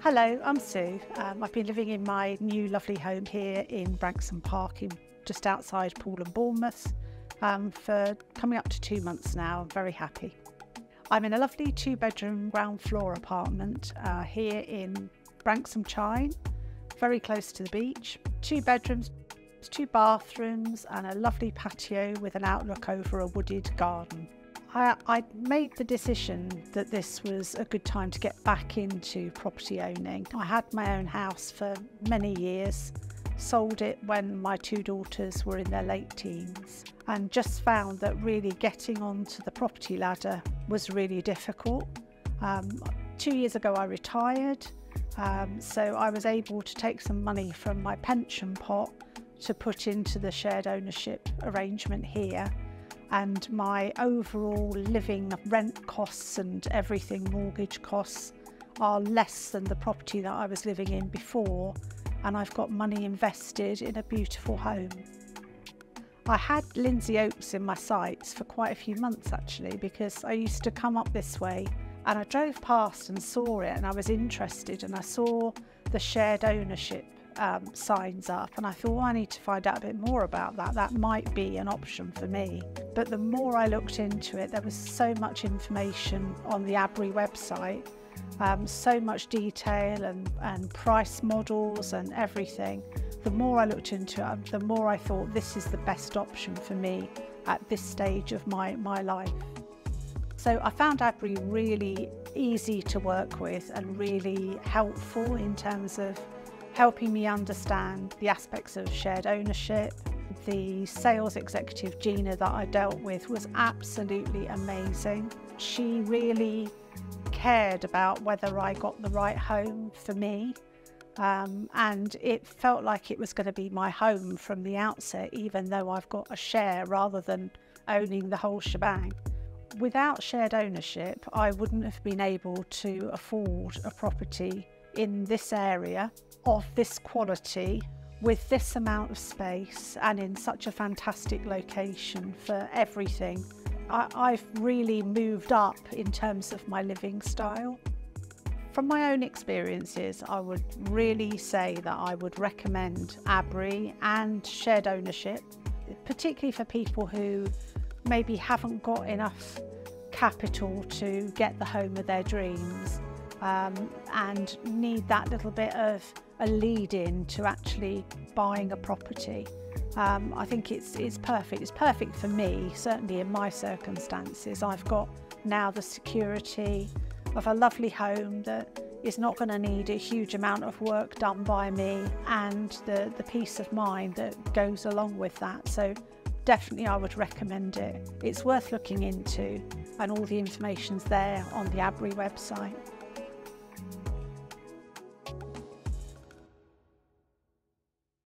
Hello, I'm Sue. I've been living in my new lovely home here in Branksome Park, just outside Poole and Bournemouth, for coming up to 2 months now. I'm very happy. I'm in a lovely 2-bedroom ground floor apartment here in Branksome Chine, very close to the beach. 2 bedrooms, 2 bathrooms and a lovely patio with an outlook over a wooded garden. I made the decision that this was a good time to get back into property owning. I had my own house for many years, sold it when my 2 daughters were in their late teens, and just found that really getting onto the property ladder was really difficult. 2 years ago I retired, so I was able to take some money from my pension pot to put into the shared ownership arrangement here. And my overall living rent costs and everything, mortgage costs, are less than the property that I was living in before, and I've got money invested in a beautiful home. I had Lindsay Oaks in my sights for quite a few months actually, because I used to come up this way and I drove past and saw it and I was interested, and I saw the shared ownership signs up, and I thought, well, I need to find out a bit more about that. That might be an option for me. But the more I looked into it, there was so much information on the Abri website, so much detail and price models and everything. The more I looked into it, the more I thought this is the best option for me at this stage of my life. So I found Abri really easy to work with and really helpful in terms of helping me understand the aspects of shared ownership. The sales executive, Gina, that I dealt with was absolutely amazing. She really cared about whether I got the right home for me, and it felt like it was going to be my home from the outset, even though I've got a share rather than owning the whole shebang. Without shared ownership, I wouldn't have been able to afford a property in this area of this quality with this amount of space and in such a fantastic location for everything. I've really moved up in terms of my living style. From my own experiences, I would really say that I would recommend Abri and shared ownership, particularly for people who maybe haven't got enough capital to get the home of their dreams, and need that little bit of a lead in to actually buying a property. I think it's perfect. It's perfect for me, certainly in my circumstances. I've got now the security of a lovely home that is not going to need a huge amount of work done by me, and the peace of mind that goes along with that. So definitely I would recommend it. It's worth looking into, and all the information's there on the Abri website.